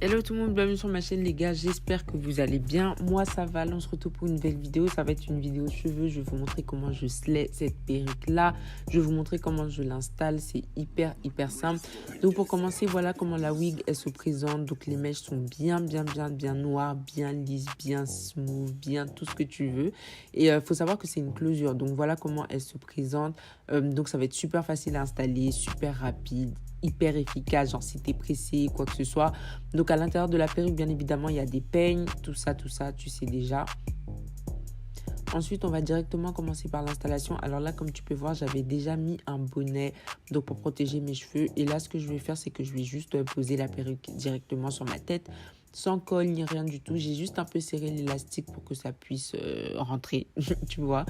Hello tout le monde, bienvenue sur ma chaîne les gars, j'espère que vous allez bien. Moi ça va, là on se retrouve pour une nouvelle vidéo, ça va être une vidéo cheveux. Je vais vous montrer comment je slay cette perruque là, je vais vous montrer comment je l'installe, c'est hyper simple. Donc pour commencer, voilà comment la wig elle se présente. Donc les mèches sont bien noires, bien lisses, bien smooth, bien tout ce que tu veux. Et faut savoir que c'est une closure, donc voilà comment elle se présente. Donc ça va être super facile à installer, super rapide, hyper efficace, genre si t'es pressé, quoi que ce soit. Donc à l'intérieur de la perruque, bien évidemment, il y a des peignes, tout ça, tu sais déjà. Ensuite, on va directement commencer par l'installation. Alors là, comme tu peux voir, j'avais déjà mis un bonnet donc pour protéger mes cheveux. Et là, ce que je vais faire, c'est que je vais juste poser la perruque directement sur ma tête, sans colle ni rien du tout. J'ai juste un peu serré l'élastique pour que ça puisse rentrer, tu vois.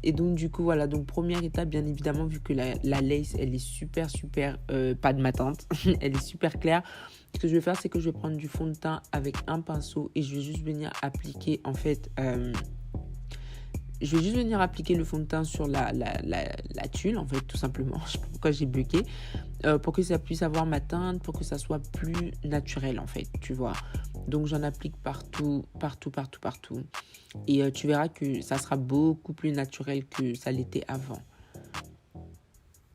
Et donc, du coup, voilà. Donc, première étape, bien évidemment, vu que la lace, elle est super, pas de ma tante. Elle est super claire. Ce que je vais faire, c'est que je vais prendre du fond de teint avec un pinceau et je vais juste venir appliquer, en fait... je vais juste venir appliquer le fond de teint sur la tulle, en fait, tout simplement. Je sais pas pourquoi j'ai bloqué. Pour que ça puisse avoir ma teinte, pour que ça soit plus naturel, en fait, tu vois. Donc, j'en applique partout. Et tu verras que ça sera beaucoup plus naturel que ça l'était avant.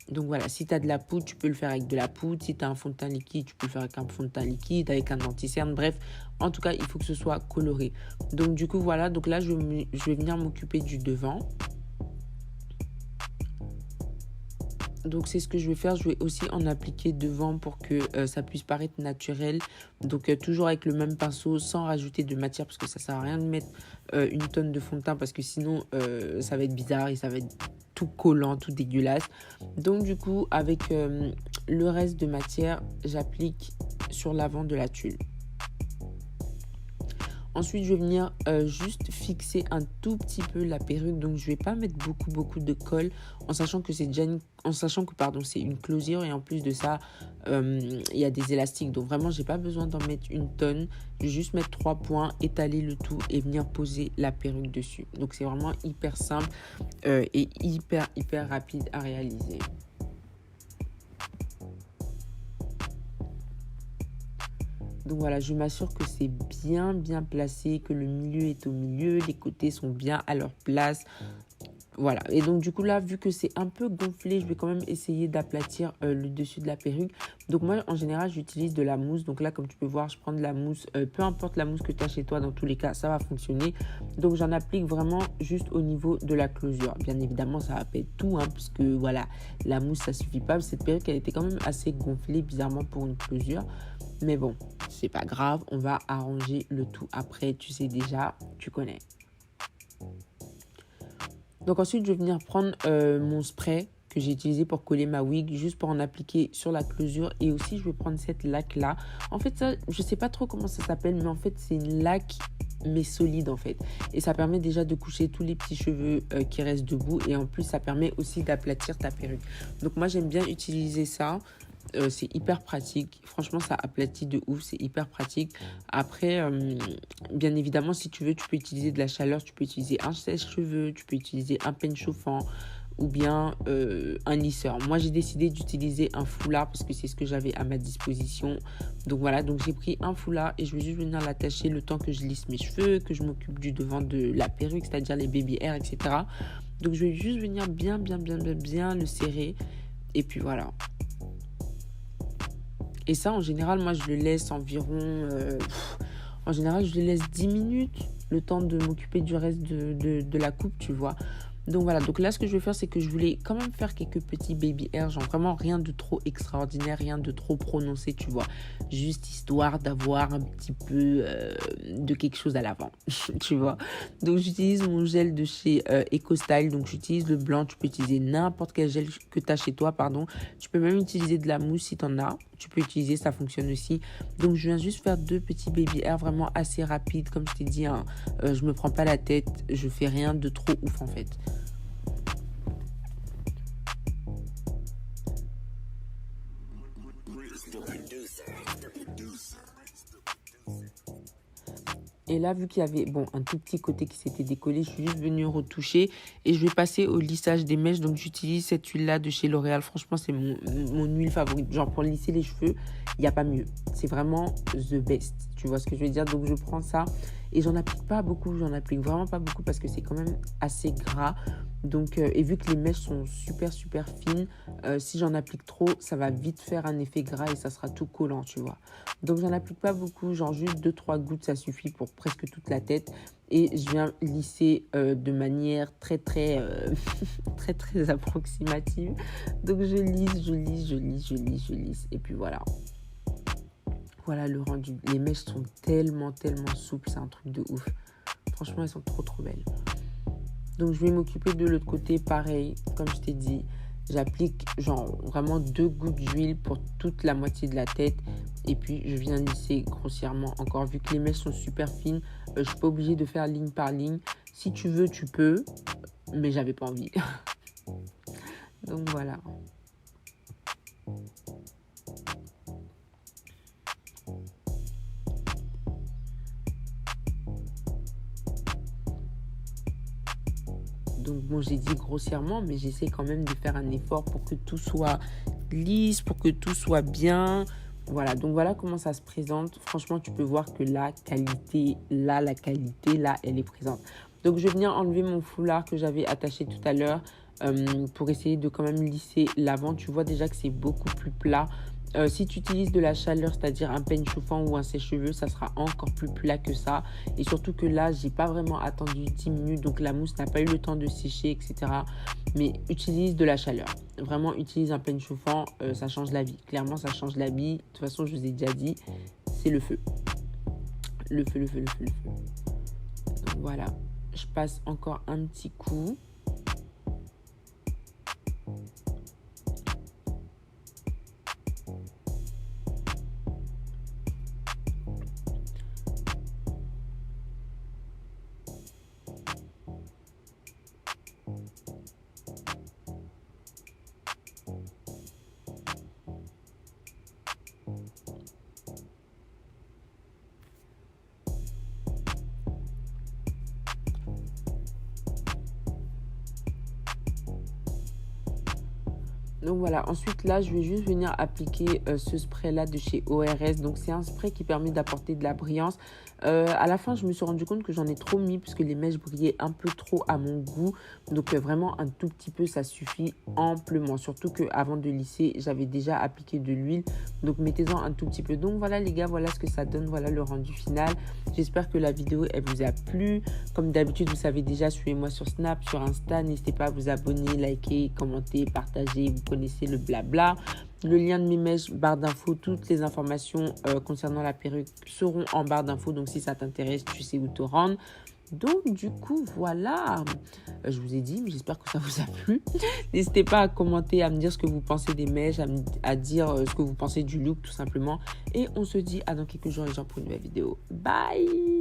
Donc voilà, si tu as de la poudre, tu peux le faire avec de la poudre. Si tu as un fond de teint liquide, tu peux le faire avec un fond de teint liquide, avec un anti-cerne. Bref, en tout cas, il faut que ce soit coloré. Donc du coup, voilà. Donc là, je vais venir m'occuper du devant. Donc c'est ce que je vais faire. Je vais aussi en appliquer devant pour que ça puisse paraître naturel. Donc toujours avec le même pinceau, sans rajouter de matière, parce que ça sert à rien de mettre une tonne de fond de teint, parce que sinon ça va être bizarre et ça va être tout collant, tout dégueulasse. Donc du coup, avec le reste de matière, j'applique sur l'avant de la tulle. Ensuite, je vais venir juste fixer un tout petit peu la perruque. Donc, je ne vais pas mettre beaucoup de colle, en sachant que c'est déjà c'est une closure. Et en plus de ça, il y a des élastiques. Donc, vraiment, je n'ai pas besoin d'en mettre une tonne. Je vais juste mettre 3 points, étaler le tout et venir poser la perruque dessus. Donc, c'est vraiment hyper simple et hyper rapide à réaliser. Donc voilà, je m'assure que c'est bien placé, que le milieu est au milieu, les côtés sont bien à leur place. Voilà, et donc du coup là, vu que c'est un peu gonflé, je vais quand même essayer d'aplatir le dessus de la perruque. Donc moi, en général, j'utilise de la mousse. Donc là, comme tu peux voir, je prends de la mousse. Peu importe la mousse que tu as chez toi, dans tous les cas, ça va fonctionner. Donc j'en applique vraiment juste au niveau de la closure. Bien évidemment, ça va pas être tout, hein, parce que voilà, la mousse, ça suffit pas. Cette perruque, elle était quand même assez gonflée, bizarrement, pour une closure. Mais bon, c'est pas grave, on va arranger le tout après, tu sais déjà, tu connais. Donc ensuite, je vais venir prendre mon spray que j'ai utilisé pour coller ma wig, juste pour en appliquer sur la closure. Et aussi, je vais prendre cette laque là. En fait, ça, je sais pas trop comment ça s'appelle, mais en fait, c'est une laque mais solide en fait. Et ça permet déjà de coucher tous les petits cheveux qui restent debout. Et en plus, ça permet aussi d'aplatir ta perruque. Donc moi, j'aime bien utiliser ça. C'est hyper pratique. Franchement, ça aplatit de ouf. C'est hyper pratique. Après, bien évidemment, si tu veux, tu peux utiliser de la chaleur. Tu peux utiliser un sèche-cheveux. Tu peux utiliser un peigne chauffant ou bien un lisseur. Moi, j'ai décidé d'utiliser un foulard parce que c'est ce que j'avais à ma disposition. Donc voilà, donc j'ai pris un foulard et je vais juste venir l'attacher le temps que je lisse mes cheveux, que je m'occupe du devant de la perruque, c'est-à-dire les baby hairs, etc. Donc je vais juste venir bien le serrer. Et puis voilà. Et ça, en général, moi, je le laisse environ... en général, je le laisse 10 minutes, le temps de m'occuper du reste de la coupe, tu vois. Donc voilà, donc là, ce que je vais faire, c'est que je voulais quand même faire quelques petits baby hairs, genre vraiment rien de trop extraordinaire, rien de trop prononcé, tu vois. Juste histoire d'avoir un petit peu de quelque chose à l'avant, tu vois. Donc j'utilise mon gel de chez EcoStyle, donc j'utilise le blanc, tu peux utiliser n'importe quel gel que tu as chez toi, pardon. Tu peux même utiliser de la mousse si tu en as, tu peux utiliser, ça fonctionne aussi. Donc je viens juste faire 2 petits baby hairs vraiment assez rapides, comme je t'ai dit, hein, je me prends pas la tête, je fais rien de trop ouf en fait. Et là, vu qu'il y avait un tout petit côté qui s'était décollé, je suis juste venue retoucher et je vais passer au lissage des mèches. Donc, j'utilise cette huile-là de chez L'Oréal. Franchement, c'est mon huile favorite. Genre, pour lisser les cheveux, il n'y a pas mieux. C'est vraiment the best. Tu vois ce que je veux dire? Donc, je prends ça et j'en applique pas beaucoup. J'en applique vraiment pas beaucoup parce que c'est quand même assez gras. Donc, et vu que les mèches sont super, super fines, si j'en applique trop, ça va vite faire un effet gras et ça sera tout collant, tu vois. Donc, j'en applique pas beaucoup, genre juste 2-3 gouttes, ça suffit pour presque toute la tête. Et je viens lisser de manière très, très, très, très approximative. Donc, je lisse. Et puis, voilà. Voilà le rendu. Les mèches sont tellement, tellement souples. C'est un truc de ouf. Franchement, elles sont trop, trop belles. Donc, je vais m'occuper de l'autre côté. Pareil, comme je t'ai dit, j'applique genre vraiment 2 gouttes d'huile pour toute la moitié de la tête. Et puis, je viens lisser grossièrement encore. Vu que les mèches sont super fines, je ne suis pas obligée de faire ligne par ligne. Si tu veux, tu peux. Mais j'avais pas envie. Donc, voilà. Donc, j'ai dit grossièrement, mais j'essaie quand même de faire un effort pour que tout soit lisse, pour que tout soit bien. Voilà, donc voilà comment ça se présente. Franchement, tu peux voir que la qualité, elle est présente. Donc, je viens enlever mon foulard que j'avais attaché tout à l'heure pour essayer de quand même lisser l'avant. Tu vois déjà que c'est beaucoup plus plat. Si tu utilises de la chaleur, c'est-à-dire un peigne chauffant ou un sèche-cheveux, ça sera encore plus plat que ça. Et surtout que là, j'ai pas vraiment attendu 10 minutes, donc la mousse n'a pas eu le temps de sécher, etc. Mais utilise de la chaleur. Vraiment, utilise un peigne chauffant, ça change la vie. Clairement, ça change la vie. De toute façon, je vous ai déjà dit, c'est le feu. Le feu. Donc voilà, je passe encore un petit coup. Donc voilà, ensuite là, je vais juste venir appliquer ce spray-là de chez ORS. Donc c'est un spray qui permet d'apporter de la brillance. À la fin, je me suis rendu compte que j'en ai trop mis puisque les mèches brillaient un peu trop à mon goût. Donc vraiment un tout petit peu, ça suffit amplement. Surtout qu'avant de lisser, j'avais déjà appliqué de l'huile. Donc mettez-en un tout petit peu. Donc voilà les gars, voilà ce que ça donne. Voilà le rendu final. J'espère que la vidéo, elle vous a plu. Comme d'habitude, vous savez déjà, suivez-moi sur Snap, sur Insta. N'hésitez pas à vous abonner, liker, commenter, partager. Vous connaissez le blabla. Le lien de mes mèches, barre d'infos, toutes les informations concernant la perruque seront en barre d'infos. Donc, si ça t'intéresse, tu sais où te rendre. Donc, du coup, voilà. Je vous ai dit, mais j'espère que ça vous a plu. N'hésitez pas à commenter, à me dire ce que vous pensez des mèches, à dire ce que vous pensez du look, tout simplement. Et on se dit à dans quelques jours, les gens, pour une nouvelle vidéo. Bye!